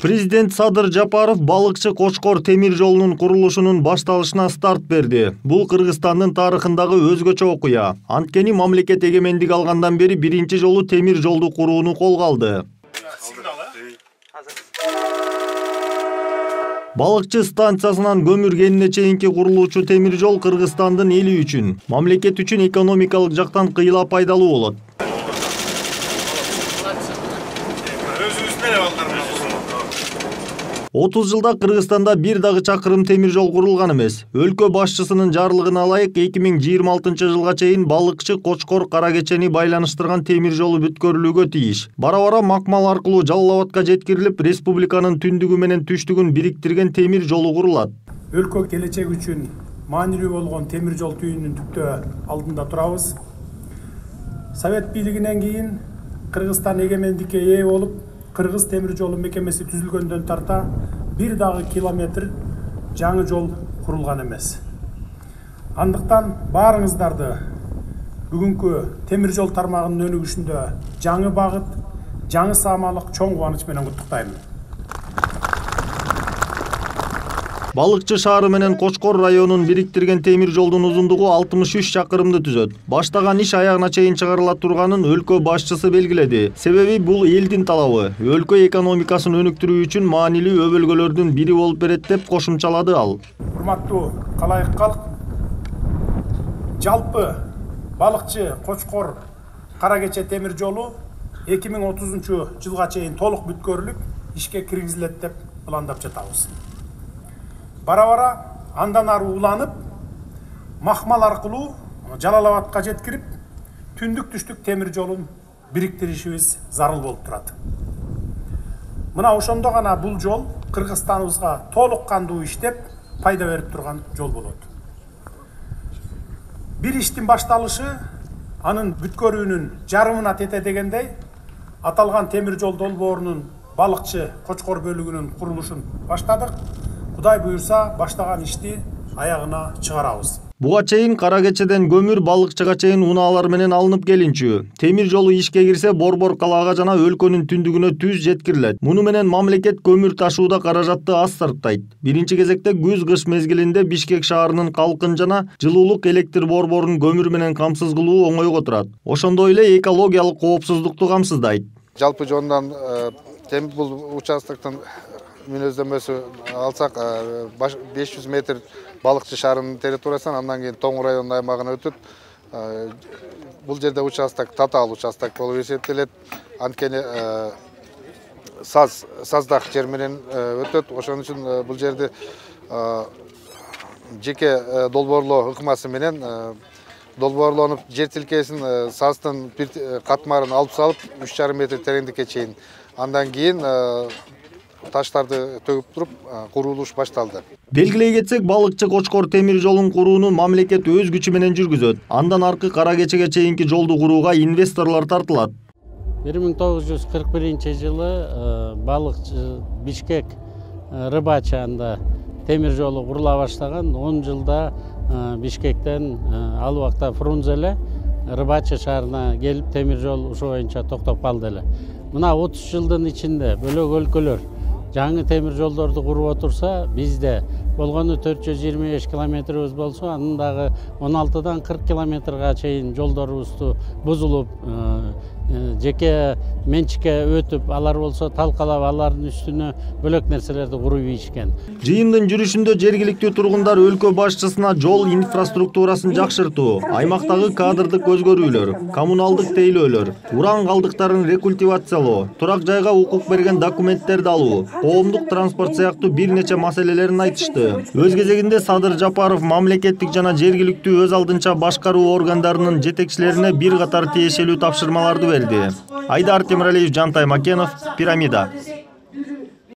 Президент Садыр Жапаров балыкчы Кочкор темир жолунун курулушунун башталышына старт берди. Бул Кыргызстандын тарыхындагы өзгөчө окуя. Анткени мамлекет эгемендик алгандан бери биринчи жолу темир жолду курууну колго алды. Балыкчы станциясынан көмүр кенине чейинки курулуучу темир жол Кыргызстандын эли үчүн, мамлекет үчүн экономикалык жактан кыйла пайдалуу болот. 30 жылда Кыргызстанда бир дагы чакырым темир жол курулган эмес. Өлкө башчысынын жарлыгына ылайык 2026 жылга чейин балыкчы Кочкор Каракечени байланыштырган темир жолу бүткөрүлүүгө тийиш. Бара-бара Макмал аркылуу Жалал Абадка жеткирилип, республиканын түндүгү менен түштүгүн бириктирген темир жолу курулат. Өлкө келечеги үчүн маанилүү болгон темир жол түйүнүн түптөө алдында турабыз. Совет бийлигинен кийин Кыргызстан эгемендикке ээ болуп, Кыргыз темир жолу мекемеси түзүлгөндөн тарта бир дагы километр жаңы жол курулган эмес. Андыктан баарыңыздарды бүгүнкү темир жол тармагынын өнүгүшүндө жаңы багыт, жаңы саамалык чоң кубаныч менен куттуктайм. Балыкчы шаары менен Кочкор районун бириктирген темир жолдун узундугу 63 чакырымды түзөт. Баштаган иш аягына чейин чыгарыла турганын өлкө башчысы белгиледи. Себеби бул элдин талабы. Өлкө экономикасын өнүктүрүү үчүн маанилүү өбөлгөлөрдүн бири болуп берет деп кошумчалады ал. Урматтуу калайык калк, жалпы балыкчы Кочкор Каракече темир жолу 2030 жылга чейин толук бүткөрүлүп, ишке киргизилет деп пландап жатабыз. Бара-бара андан ары уланып, Макмал аркылуу Жалал Абадка жеткирип, түндүк-түштүк темир жолун бириктиришибиз зарыл болуп турат. Мына ошондо гана бул жол Кыргызстаныбызга толук кандуу иштеп, пайда берип турган жол болот. Бир иштин башталышы анын бүткөрүүнүн жарымына тете дегендей, аталган темир жол долбоорунун балыкчы Кочкор бөлүгүнүн курулушун баштадык. Кудай буюрса, баштаган ишти аягына чыгарабыз. Буга чейин Каракечеден көмүр балыкчыга чейин унаалар менен алынып келинчү. Темир жолу ишке кирсе Борбор калаага жана өлкөнүн түндүгүнө түз жеткирилет. Муну менен мамлекет көмүр ташууда каражатты аз сарптайт. Биринчи кезекте күз-кыш мезгилинде Бишкек шаарынын калкын жана жылуулук электр борборун көмүр менен камсыз кылуу оңойго турат. Ошондой эле экологиялык коопсуздукту камсыздайт. Жалпы жондан бул участоктун мүнөздөмөсү алсак 500 метр балыкчы шаарынын территориясынан андан кийин Тоң районунун аймагына өтөт. Бул жерде участок татаал участок болуп эсептелет. Анткени саздак жер менен өтөт. Ошон үчүн бул жерде жеке долбоорлоо ыкмасы менен долбоорлонуп жер тилкесин саздын катмарын алып салып 3,5 метр тереңдикке чейин андан кийин таштарды төгүп туруп курулуш башталды. Белгилей кетсек, балыкчы Кочкор темир жолун курууну мамлекет өз күчү менен жүргүзөт. Андан аркы Каракечеге чейинки жолду курууга инвесторлор тартылат. 1941 жылы балыкчы Бишкек Рыбачанда темир жолу курула баштаган. 10 жылда Бишкектен ал убакта Фрунзеле Рыбачы шаарына келип темир жол ошо боюнча токтоп калды эле. Мына 30 жылдын ичинде бөлөк өлкөлөр жаңы темир жолдорду куруп отурса, бизде болгону 425 километрибиз болсо, анын дагы 16дан 40 километрга чейин жолдорубузду бузулуп, жеке менчикке өтүп, алар болсо талкалап, алардын үстүнө бөлөк нерселерди куруп ийишкен. Жыйындын жүрүшүндө жергиликтүү тургундар өлкө башчысына жол инфраструктурасын жакшыртуу, аймактагы кадрдык өзгөрүүлөр, коммуналдык тейлөөлөр, уран калдыктарын рекультивациялоо, турак жайга укук берген документтерди алуу, коомдук транспорт сыяктуу бир нече маселелерин айтышты. Өз кезегинде Садыр Жапаров мамлекеттик жана жергиликтүү өз алдынча башкаруу органдарынын жетекчилерине бир катар тиешелүү тапшырмаларды берди. Айдар Темиралиев, Жантай Макенов, Пирамида.